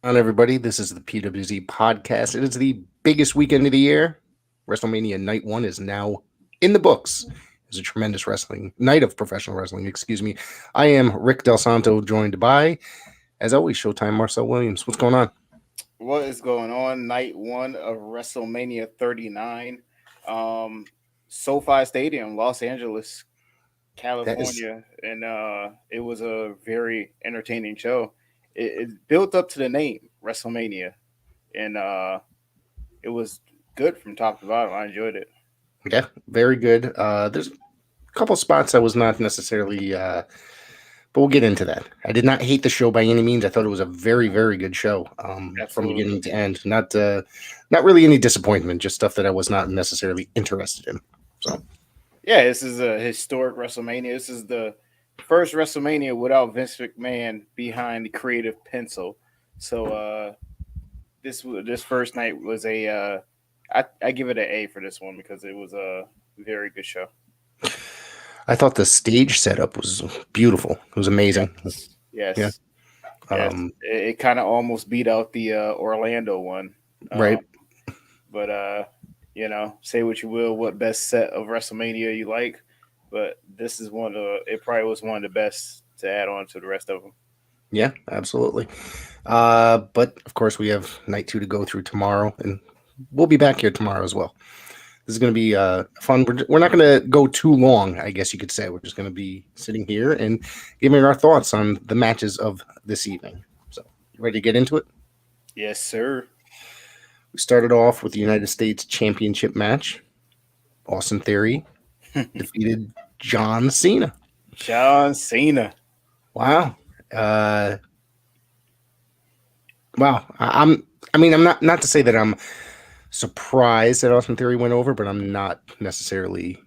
on, everybody? This is the PWZ podcast. It is the biggest weekend of the year. WrestleMania Night 1 is now in the books. It's a tremendous wrestling night of professional wrestling, excuse me. I am Rick Del Santo, joined by, as always, Showtime Marcel Williams. What's going on? What is going on? Night one of WrestleMania 39. SoFi Stadium, Los Angeles, That is, California. And it was a very entertaining show. It built up to the name, WrestleMania. And it was good from top to bottom. I enjoyed it. yeah, very good. There's a couple spots I was not necessarily, but we'll get into that. I did not hate the show by any means. I thought it was a very, very good show from Absolutely. beginning to end. Not really any disappointment, just stuff that I was not necessarily interested in. So, Yeah, this is a historic WrestleMania. This is the first WrestleMania without Vince McMahon behind the creative pencil. So this first night was I give it an A for this one because it was a very good show. I thought the stage setup was beautiful. It was amazing. Yes, Yeah. yes, yes. It kind of almost beat out the Orlando one, Right. um, but say what you will, what best set of WrestleMania you like, but this is one of it probably was one of the best to add on to the rest of them. Yeah, absolutely. But of course, we have night 2 to go through tomorrow, and we'll be back here tomorrow as well. This is going to be fun. We're not going to go too long, I guess you could say. We're just going to be sitting here and giving our thoughts on the matches of this evening. So, you ready to get into it? Yes, sir. We started off with the United States Championship match. Austin Theory defeated John Cena. John Cena. Wow. Wow. I'm not to say that I'm surprised that Austin Theory went over, but I'm not necessarily,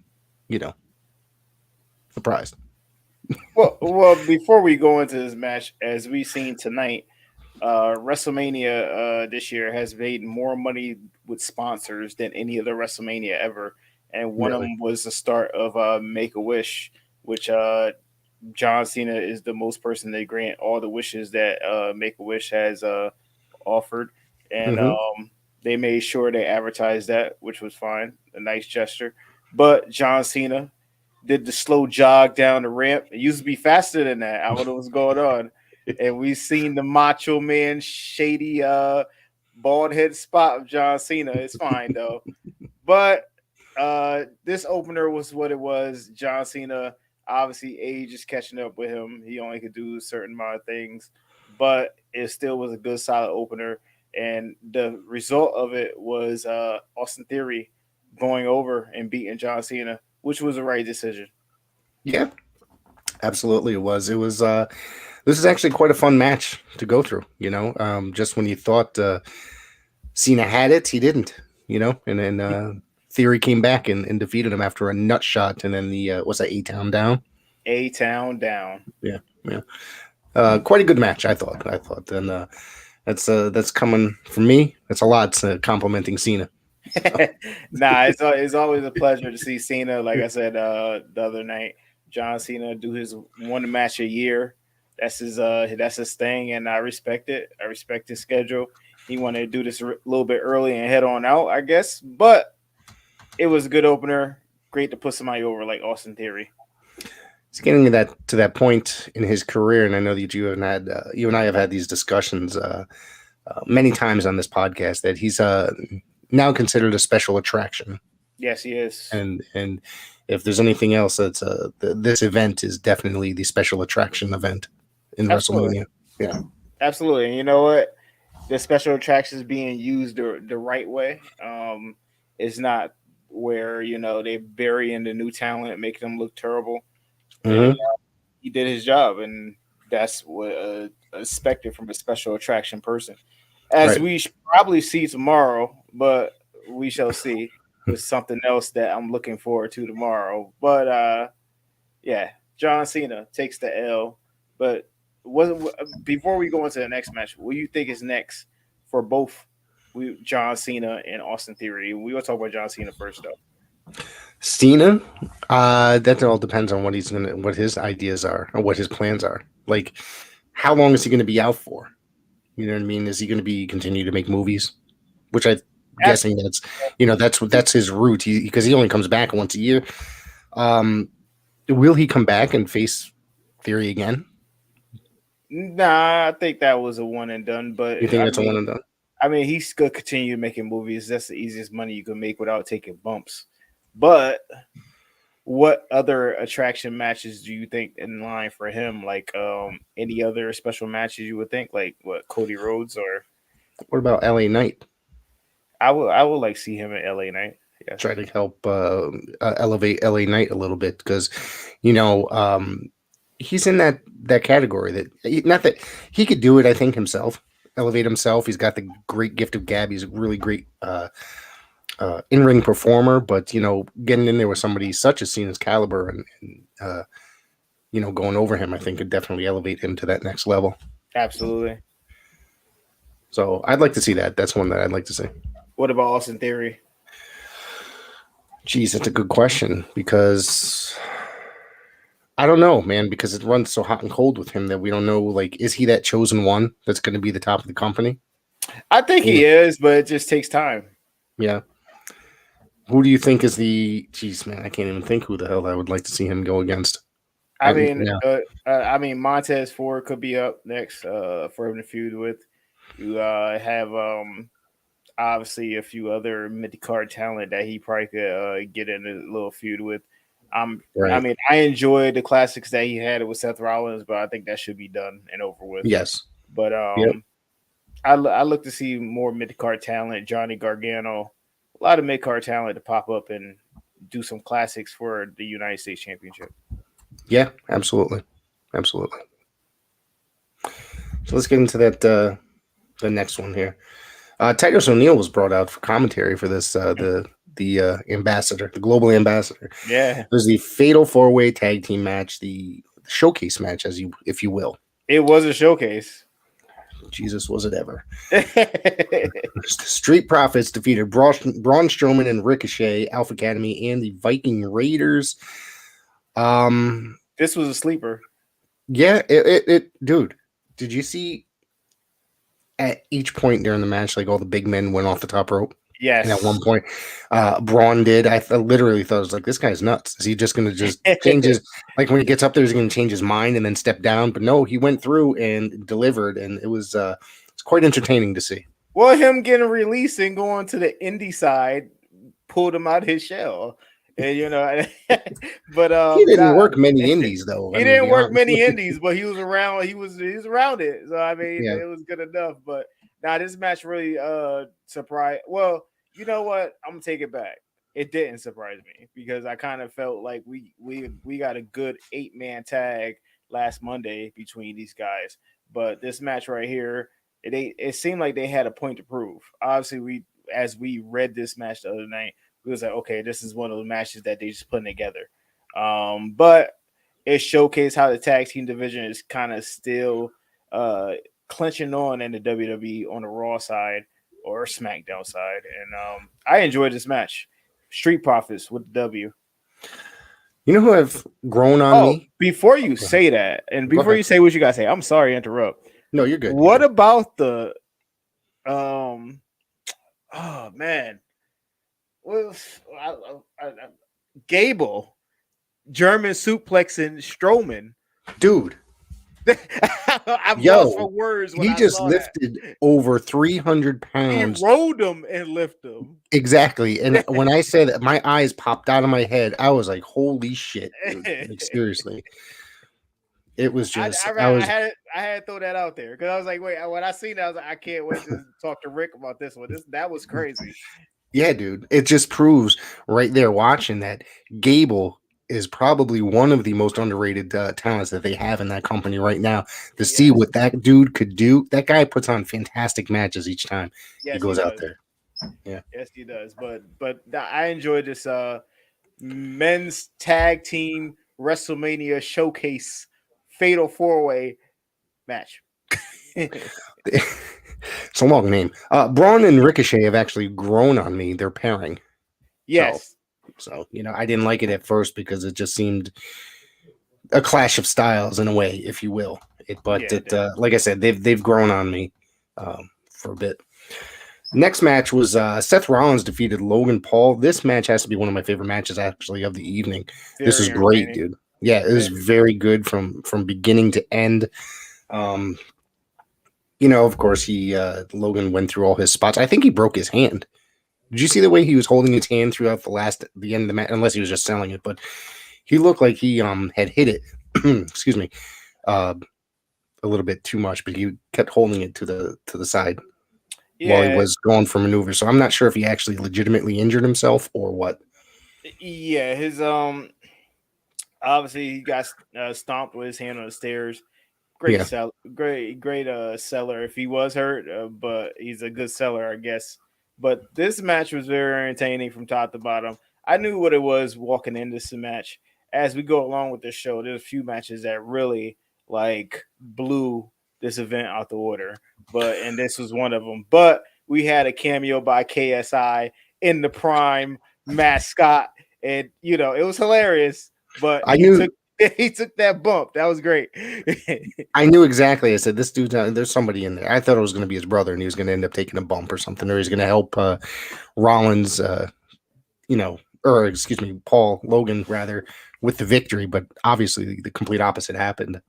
surprised. Well, before we go into this match, as we've seen tonight, WrestleMania this year has made more money with sponsors than any other WrestleMania ever, and one of Really? them was the start of Make a Wish, which John Cena is the most person they grant all the wishes that Make a Wish has offered, and Hmm. they made sure they advertised that, which was fine, a nice gesture. But John Cena did the slow jog down the ramp. It used to be faster than that. I don't know what's going on. And we seen the Macho Man shady bald head spot of John Cena. It's fine though. But this opener was what it was. John Cena, obviously age is catching up with him. He only could do a certain amount of things, but it still was a good solid opener. And the result of it was Austin Theory going over and beating John Cena, which was the right decision. Yeah, absolutely. It was. This is actually quite a fun match to go through. Just when you thought Cena had it, he didn't. And then Theory came back and defeated him after a nut shot, and then the what's that, A-Town down? A Town down. Yeah, yeah. Quite a good match, I thought. And that's coming from me. That's a lot complimenting Cena. It's always a pleasure to see Cena. Like I said the other night, John Cena do his one match a year. That's his thing, and I respect it. I respect his schedule. He wanted to do this a little bit early and head on out, I guess. But it was a good opener. Great to put somebody over like Austin Theory. He's getting to that point in his career, and I know that you and I have had these discussions many times on this podcast that he's now considered a special attraction. Yes, he is. And if there's anything else, that's this event is definitely the special attraction event in Absolutely. WrestleMania. Yeah, Absolutely. And you know what? The special attractions being used the right way. Is not where they bury in the new talent, make them look terrible. And hmm he did his job, and that's what expected from a special attraction person. As right. we probably see tomorrow, but we shall see with something else that I'm looking forward to tomorrow. But yeah, John Cena takes the L. But before we go into the next match, what do you think is next for both John Cena and Austin Theory? We will talk about John Cena first, though. Cena, that all depends on what his ideas are or what his plans are. Like, how long is he going to be out for? You know what I mean? Is he going to be continue to make movies? Which I'm guessing Absolutely. that's his route. Because he only comes back once a year. Um, will he come back and face Theory again? Nah, I think that was a one and done. But You think that's a one and done? I mean, he's gonna continue making movies. That's the easiest money you can make without taking bumps. But what other attraction matches do you think in line for him? Like any other special matches you would think, like what Cody Rhodes or What about LA Knight? I would like see him at LA Knight. Yes. Try to help elevate LA Knight a little bit because he's in that category that not that he could do it. I think himself elevate himself. He's got the great gift of gab. He's a really great in ring performer. But getting in there with somebody such as Cena's caliber and going over him, I think could definitely elevate him to that next level. Absolutely. So I'd like to see that. That's one that I'd like to see. What about Austin Theory? Geez, that's a good question because I don't know, man, because it runs so hot and cold with him that we don't know, like, is he that chosen one that's going to be the top of the company? I think he is, but it just takes time. Yeah. Who do you think is geez, man, I can't even think who the hell I would like to see him go against. I mean, Montez Ford could be up next for him to feud with. You have obviously a few other mid card talent that he probably could get in a little feud with. Right. I mean, I enjoyed the classics that he had with Seth Rollins, but I think that should be done and over with. Yes. But Yep. I look to see more mid card talent, Johnny Gargano, a lot of mid card talent to pop up and do some classics for the United States Championship. Yeah, absolutely. Absolutely. So let's get into that the next one here. Titus O'Neil was brought out for commentary for this the ambassador, the global ambassador. Yeah. There's the fatal 4-way tag team match, the showcase match, if you will. It was a showcase. Jesus, was it ever? The Street Profits defeated Braun Strowman and Ricochet, Alpha Academy, and the Viking Raiders. This was a sleeper. Yeah, it dude. Did you see at each point during the match, like all the big men went off the top rope? Yes. And at one point, Braun did. I literally thought, I was like, this guy's nuts. Is he just going to just change his, like when he gets up there, he's going to change his mind and then step down? But no, he went through and delivered, and it's quite entertaining to see. Well, him getting released and going to the indie side pulled him out of his shell. And but he didn't work many indies though. He didn't work many indies, but he was around. He was around it. So I mean, Yeah. it was good enough. But now this match really surprised. Well, you know what? I'm gonna take it back. It didn't surprise me because I kind of felt like we got a good 8-man tag last Monday between these guys. But this match right here, it seemed like they had a point to prove. Obviously, as we read this match the other night, we was like, okay, this is one of the matches that they just putting together. But it showcased how the tag team division is kind of still clinching on in the WWE on the Raw side or SmackDown side. And I enjoyed this match. Street Profits with the W. You know who have grown on me? Before you say that, and before you say what you gotta say, I'm sorry to interrupt. No, you're good. What about the oh man. Well, Gable, German suplexing Strowman. Dude. I'm lost for words. He just lifted over 300 pounds. He rolled him and lifted him. Exactly. And when I said that, my eyes popped out of my head. I was like, holy shit. Dude. Like, seriously. It was just I had to throw that out there because I was like, wait, when I seen that, I was like, I can't wait to talk to Rick about this one. That was crazy. Yeah, dude. It just proves right there watching that Gable is probably one of the most underrated talents that they have in that company right now. To see what that dude could do, that guy puts on fantastic matches each time he goes out there. Yeah, yes, he does. But I enjoyed this men's tag team WrestleMania showcase fatal 4-way match. It's a long name. Braun and Ricochet have actually grown on me. They're pairing. Yes. So, I didn't like it at first because it just seemed a clash of styles in a way, if you will. But like I said, they've grown on me. for a bit. Next match was Seth Rollins defeated Logan Paul. This match has to be one of my favorite matches, actually, of the evening. This Very was great, entertaining. dude. Yeah, it was very good from beginning to end. Um, of course, he Logan went through all his spots. I think he broke his hand. Did you see the way he was holding his hand throughout the end of the match? Unless he was just selling it, but he looked like he had hit it. Excuse me, uh, a little bit too much, but he kept holding it to the side while he Yeah, was going for maneuvers. So I'm not sure if he actually legitimately injured himself or what. yeah. His obviously he got stomped with his hand on the stairs. Yeah, Great seller if he was hurt, but he's a good seller, I guess. But this match was very entertaining from top to bottom. I knew what it was walking into this match. As we go along with this show, there's a few matches that really like blew this event out the order, and this was one of them. But we had a cameo by KSI in the prime mascot, and it was hilarious. But I knew he took that bump. That was great. I knew exactly. I said, this dude, there's somebody in there. I thought it was going to be his brother, and he was going to end up taking a bump or something, or he's going to help Rollins, or excuse me, Paul Logan rather, with the victory. But obviously, the complete opposite happened.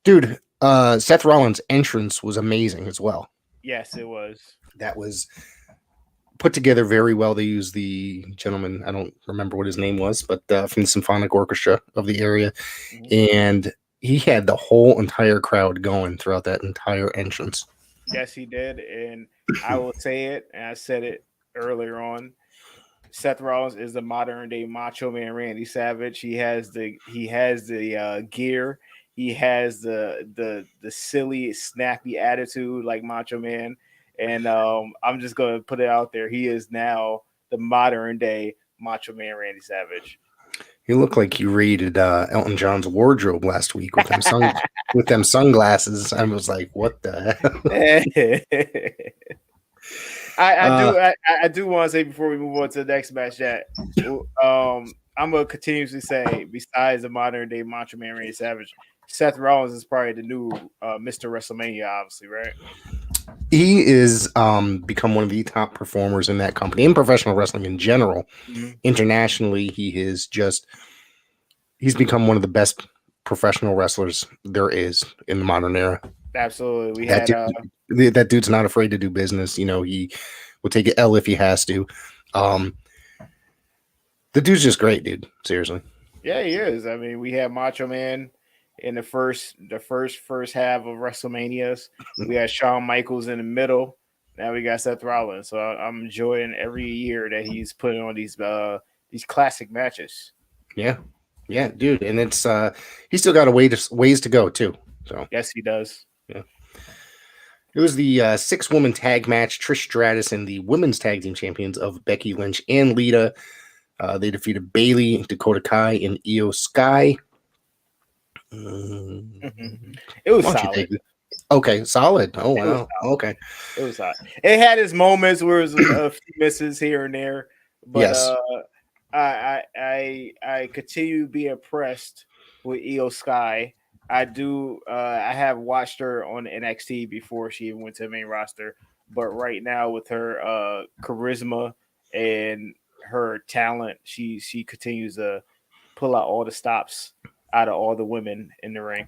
Dude, Seth Rollins' entrance was amazing as well. Yes, it was. That was put together very well. They used the gentleman, I don't remember what his name was, but from the symphonic orchestra of the area, and he had the whole entire crowd going throughout that entire entrance. Yes, he did, and I will say it, and I said it earlier on. Seth Rollins is the modern day Macho Man Randy Savage. He has the gear. He has the silly, snappy attitude like Macho Man. And I'm just gonna put it out there. He is now the modern day Macho Man Randy Savage. You look like you raided Elton John's wardrobe last week with with them sunglasses. I was like, what the hell? I do want to say before we move on to the next match that I'm gonna continuously say, besides the modern day Macho Man Randy Savage, Seth Rollins is probably the new Mr. WrestleMania, obviously, right? He is become one of the top performers in that company, in professional wrestling in general. Mm-hmm. Internationally, he's become one of the best professional wrestlers there is in the modern era. Absolutely. That dude's not afraid to do business. He will take an L if he has to. The dude's just great, dude. Seriously. Yeah, he is. I mean, we had Macho Man in the first half of WrestleManias. We had Shawn Michaels in the middle. Now we got Seth Rollins. So I'm enjoying every year that he's putting on these classic matches. Yeah, dude, and it's he's still got ways to go too. So yes, he does. Yeah. It was the 6-woman tag match. Trish Stratus and the women's tag team champions of Becky Lynch and Lita. They defeated Bayley, Dakota Kai, and Io Sky. It was solid. Okay, solid. Oh wow. Okay. It was solid. It had its moments where it was a few misses here and there, but yes. I continue to be impressed with Io Sky. I do. I have watched her on NXT before she even went to the main roster, but right now with her charisma and her talent, she continues to pull out all the stops out of all the women in the ring.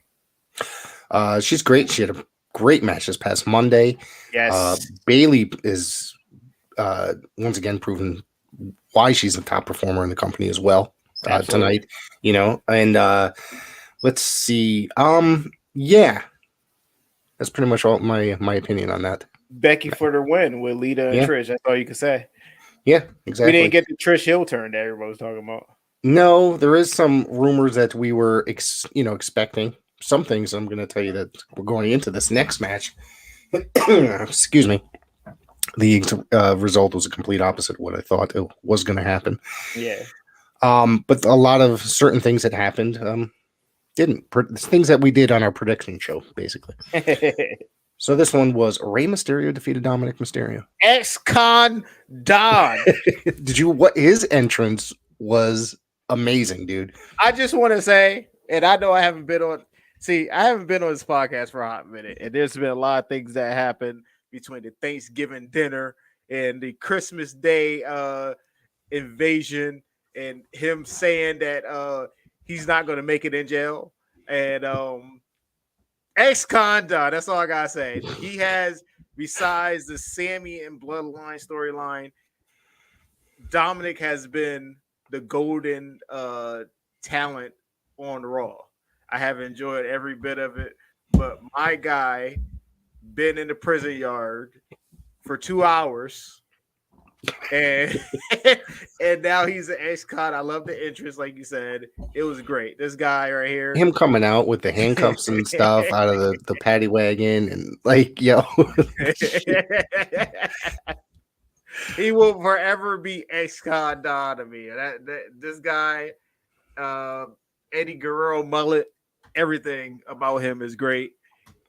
She's great. She had a great match this past Monday. Yes. Bayley is once again proven why she's the top performer in the company as well tonight. And let's see. Yeah, that's pretty much all my opinion on that. Becky for the win with Lita and Trish. That's all you can say. Yeah, exactly. We didn't get the Trish heel turn that everybody was talking about. No, there is some rumors that we were, expecting. Some things I'm going to tell you that we're going into this next match. Excuse me. The result was a complete opposite of what I thought it was going to happen. Yeah. But a lot of certain things that happened didn't. Things that we did on our prediction show, basically. So this one was Rey Mysterio defeated Dominic Mysterio. Ex-con Don. What his entrance was amazing, dude. I just want to say, and I know I haven't been on See, I haven't been on this podcast for a hot minute, and there's been a lot of things that happened between the Thanksgiving dinner and the Christmas Day invasion, and him saying that he's not going to make it in jail, and ex-con done. That's all I gotta say. He has, besides the Sammy and Bloodline storyline, Dominic has been the golden talent on Raw. I have enjoyed every bit of it, but my guy been in the prison yard for 2 hours, and and now he's an ex-con. I love the interest, like you said. It was great. This guy right here. Him coming out with the handcuffs and stuff out of the paddy wagon and like, yo. He will forever be ex-con Don to me. This guy, Eddie Guerrero mullet, everything about him is great,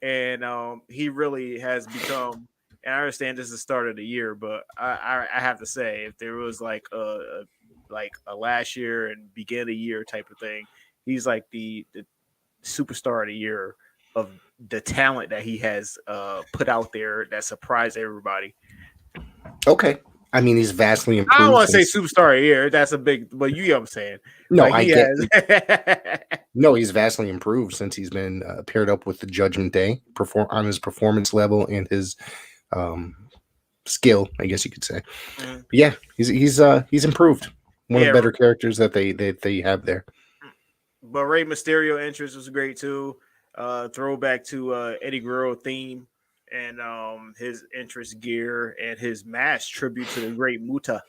and he really has become. And I understand this is the start of the year, but I have to say, if there was like a last year and beginning of the year type of thing, he's like the superstar of the year of the talent that he has put out there that surprised everybody. Okay. I mean, he's vastly I improved. don't want to say superstar of the year. That's a big, but you know what I'm saying. No, like I he get. has. No, he's vastly improved since he's been paired up with the Judgment Day, on his performance level and his skill, I guess you could say. But yeah, he's improved. One of the better characters that they have there. But Rey Mysterio entrance was great too. Throwback to Eddie Guerrero theme and his entrance gear and his mask tribute to the great Muta.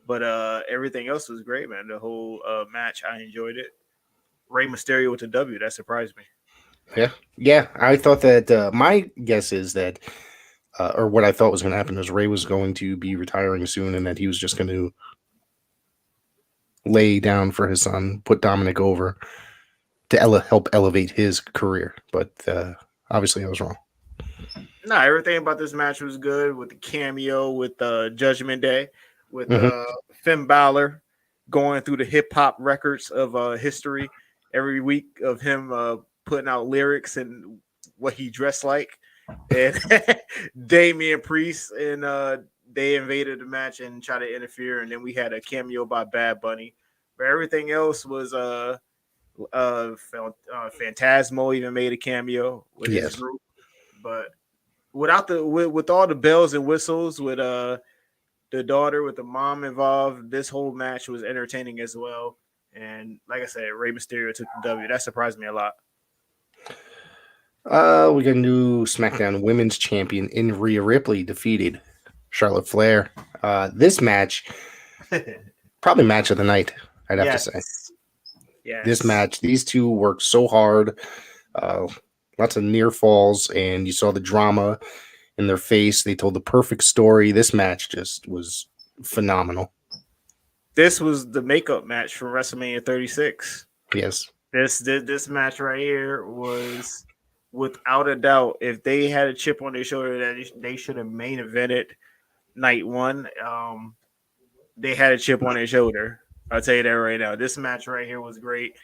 But everything else was great, man. The whole match, I enjoyed it. Rey Mysterio with the W, that surprised me. Yeah. I thought that my guess is that, or what I thought was going to happen is Rey was going to be retiring soon, and that he was just going to lay down for his son, put Dominic over to help elevate his career. But obviously, I was wrong. No, everything about this match was good with the cameo, with Judgment Day, with Finn Balor going through the hip hop records of history every week of him putting out lyrics and what he dressed like. And Damian Priest and they invaded the match and tried to interfere. And then we had a cameo by Bad Bunny. But everything else was Phantasmo even made a cameo with his group. But without with all the bells and whistles, with the daughter, with the mom involved, this whole match was entertaining as well. And like I said, Rey Mysterio took the W. That surprised me a lot. We got a new SmackDown Women's Champion in Rhea Ripley defeated Charlotte Flair. This match, probably match of the night, I'd have to say. Yes. This match, these two worked so hard. Lots of near falls, and you saw the drama in their face. They told the perfect story. This match just was phenomenal. This was the makeup match for WrestleMania 36. Yes. This match right here was, without a doubt, if they had a chip on their shoulder that they should have main evented night one, they had a chip on their shoulder. I'll tell you that right now. This match right here was great.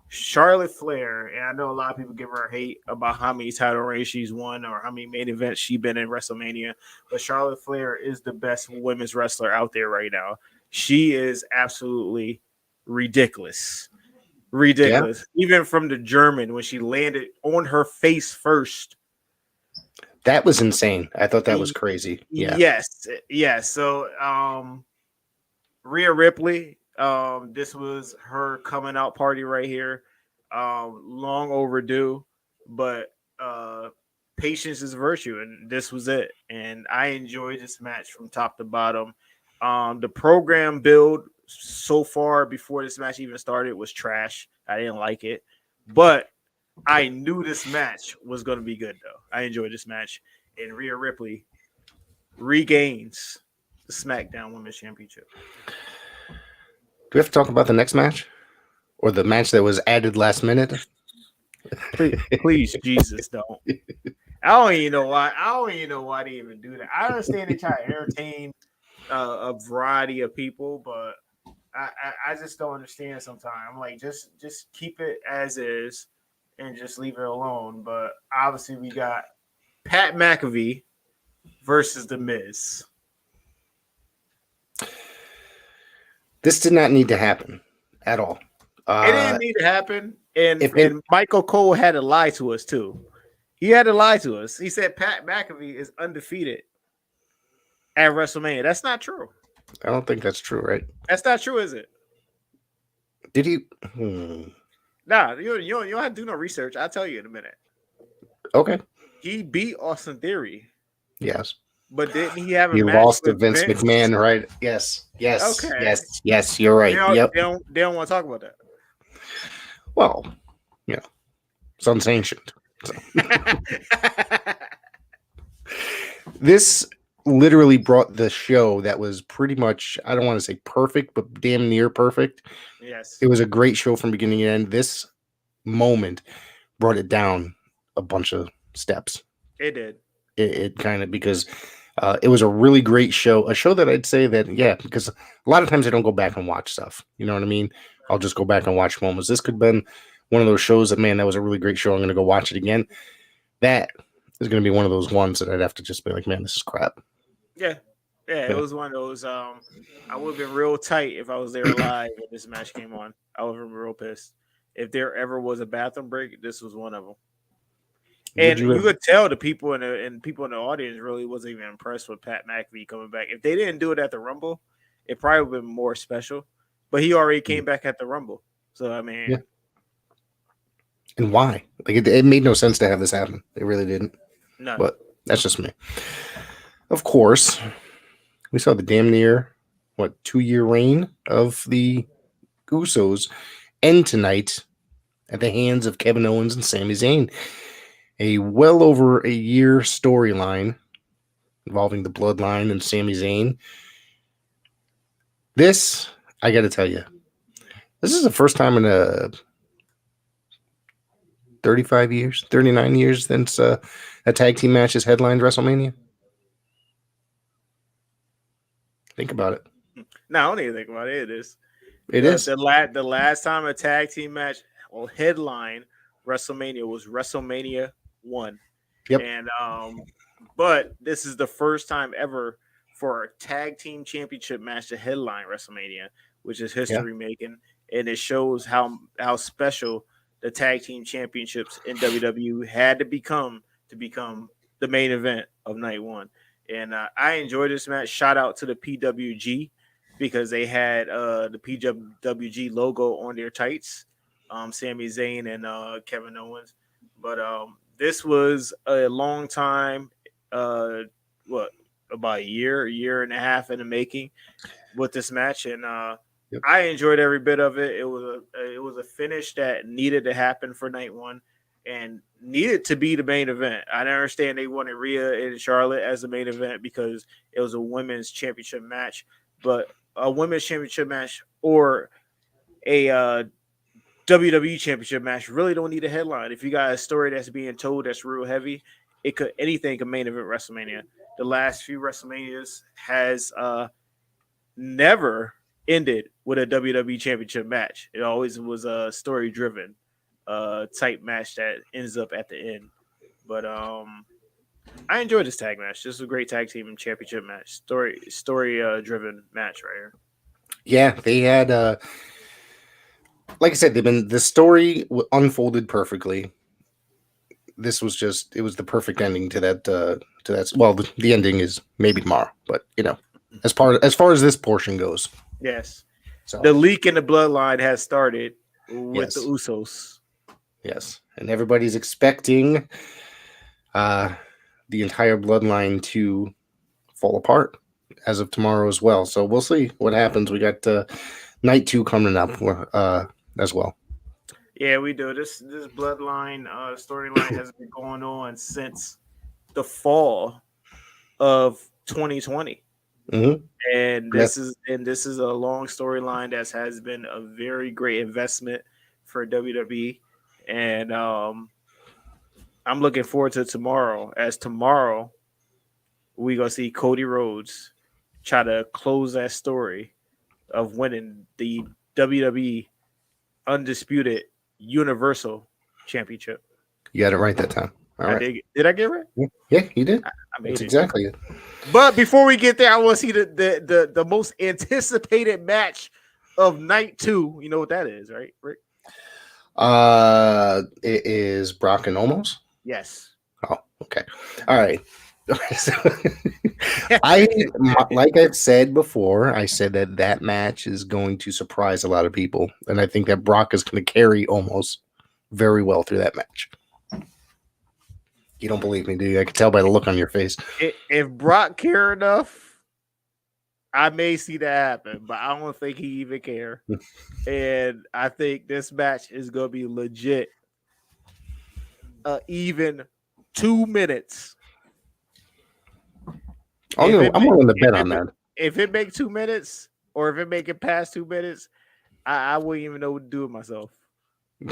Charlotte Flair, and I know a lot of people give her hate about how many title reigns she's won or how many main events she's been in WrestleMania, but Charlotte Flair is the best women's wrestler out there right now. She is absolutely ridiculous. Ridiculous. Yeah. Even from the German, when she landed on her face first. That was insane. I thought that was crazy. Yeah. Yes. So Rhea Ripley, this was her coming out party right here. Long overdue, but patience is virtue, and this was it. And I enjoyed this match from top to bottom. The program build so far before this match even started was trash. I didn't like it, but I knew this match was going to be good, though. I enjoyed this match, and Rhea Ripley regains the SmackDown Women's Championship. Do we have to talk about the next match, or the match that was added last minute? Please, Jesus, don't. I don't even know why they even do that. I understand they try to entertain a variety of people, but I just don't understand sometimes. I'm like, just keep it as is and just leave it alone. But obviously, we got Pat McAfee versus The Miz. This did not need to happen at all. It didn't need to happen, and if it- Michael Cole had to lie to us too. He had to lie to us. He said Pat McAfee is undefeated at WrestleMania. That's not true. I don't think that's true, right? That's not true, is it? Did he? Nah, you don't have to do no research. I'll tell you in a minute. Okay. He beat Austin Theory. Yes. But didn't he have a He match lost to with Vince McMahon, right? Yes. Okay. Yes. You're right. Yep. They don't want to talk about that. Well, it's unsanctioned. So. This literally brought the show that was pretty much, I don't want to say perfect, but damn near perfect. Yes. It was a great show from beginning to end. This moment brought it down a bunch of steps. It did. It kind of, because it was a really great show. A show that I'd say that, because a lot of times I don't go back and watch stuff. You know what I mean? I'll just go back and watch moments. This could have been one of those shows that, man, that was a really great show. I'm going to go watch it again. That is going to be one of those ones that I'd have to just be like, man, this is crap. Yeah. It was one of those. I would have been real tight if I was there live when this match came on. I would have been real pissed. If there ever was a bathroom break, this was one of them. And you could tell the people in the audience really wasn't even impressed with Pat McAfee coming back. If they didn't do it at the Rumble, it probably would have been more special. But he already came back at the Rumble. So, I mean. Yeah. And why? Like, it made no sense to have this happen. It really didn't. No. But that's just me. Of course, we saw the damn near, 2-year reign of the Usos end tonight at the hands of Kevin Owens and Sami Zayn. A well over a year storyline involving the Bloodline and Sami Zayn. This, I got to tell you, this is the first time in 35 years, 39 years since a tag team match has headlined WrestleMania. Think about it. No, I don't even think about it. It is. The last time a tag team match headline WrestleMania was WrestleMania 1. Yep. And but this is the first time ever for a tag team championship match to headline WrestleMania, which is history making, and it shows how special the tag team championships in WWE had to become the main event of night one. And I enjoyed this match. Shout out to the PWG because they had the PWG logo on their tights. Sami Zayn and Kevin Owens. But this was a long time, about a year and a half in the making with this match. And I enjoyed every bit of it. It was a finish that needed to happen for night one and needed to be the main event. I understand they wanted Rhea and Charlotte as the main event because it was a women's championship match, but a women's championship match or a WWE championship match really don't need a headline. If you got a story that's being told that's real heavy, anything can main event WrestleMania. The last few WrestleManias has never ended with a WWE championship match. It always was a story driven type match that ends up at the end. But I enjoyed this tag match. This is a great tag team and championship match. Story driven match right here. Yeah, they had like I said, the story unfolded perfectly. This was it was the perfect ending to that. Well, the ending is maybe tomorrow, but as far as this portion goes. Yes. So the leak in the bloodline has started with the Usos. Yes. And everybody's expecting the entire bloodline to fall apart as of tomorrow as well. So we'll see what happens. We got night 2 coming up as well. Yeah, we do. This bloodline storyline has been going on since the fall of 2020. Mm-hmm. And this is a long storyline that has been a very great investment for WWE. And I'm looking forward to tomorrow. As tomorrow, we gonna see Cody Rhodes try to close that story of winning the WWE Undisputed Universal Championship. You got it right that time. All right. Did I get it right? Yeah, you did. I made That's it. exactly it. But before we get there, I want to see the most anticipated match of night 2. You know what that is, right, Rick? It is Brock and Omos. Yes. Oh, okay. All right. Like I've said before, I said that match is going to surprise a lot of people, and I think that Brock is going to carry Omos very well through that match. You don't believe me, do you? I can tell by the look on your face. If Brock care enough, I may see that happen, but I don't think he even care. And I think this match is going to be legit. Even 2 minutes. I'm willing to bet on that. If it make 2 minutes, or if it make it past 2 minutes, I wouldn't even know what to do with myself.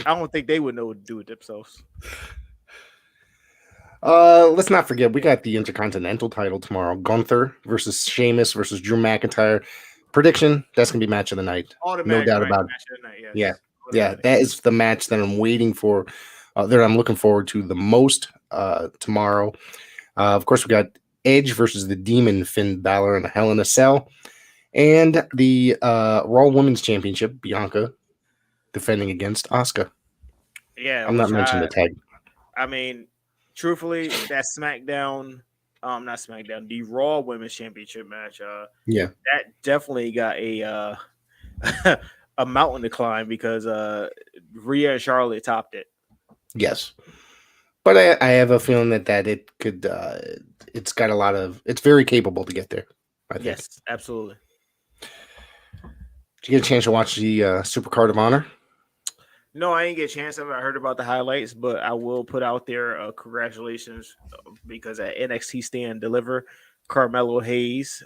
I don't think they would know what to do with themselves. Let's not forget we got the Intercontinental title tomorrow. Gunther versus Sheamus versus Drew McIntyre. Prediction: that's gonna be match of the night. No doubt about it. Match of the night, yes. Yeah, that is the match that I'm waiting for. That I'm looking forward to the most tomorrow. Of course, we got Edge versus the Demon Finn Balor in a Hell in a Cell, and the Raw Women's Championship Bianca defending against Asuka. Yeah, I'm not mentioning the tag. I mean, truthfully, that SmackDown, not SmackDown, the Raw Women's Championship match, that definitely got a a mountain to climb because Rhea and Charlotte topped it. Yes, but I have a feeling that it could. It's got a lot of. It's very capable to get there. I think. Yes, absolutely. Did you get a chance to watch the Supercard of Honor? No, I didn't get a chance. I haven't heard about the highlights, but I will put out there congratulations because at NXT Stand Deliver, Carmelo Hayes,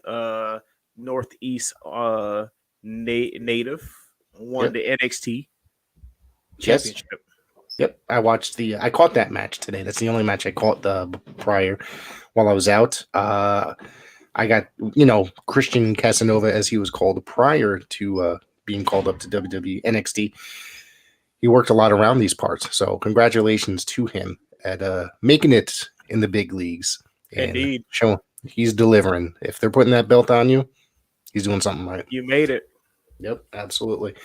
Northeast native, won the NXT championship. Yep, I caught that match today. That's the only match I caught prior while I was out. I got, Christian Casanova, as he was called prior to being called up to WWE NXT. He worked a lot around these parts. So congratulations to him at making it in the big leagues. And indeed. He's delivering. If they're putting that belt on you, he's doing something right. You made it. Yep, absolutely.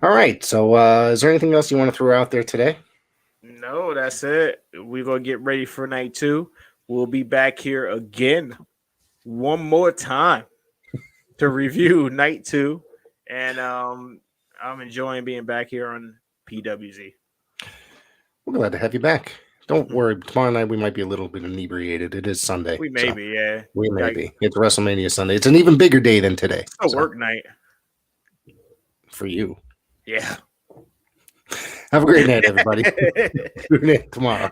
All right. So is there anything else you want to throw out there today? No, that's it. We're going to get ready for night 2. We'll be back here again one more time to review night 2. And I'm enjoying being back here on PWZ. We're glad to have you back. Don't worry. Tomorrow night we might be a little bit inebriated. It is Sunday. We may be, yeah. We may be. It's WrestleMania Sunday. It's an even bigger day than today. It's a work night. For you. Yeah. Have a great night, everybody. Tune in tomorrow.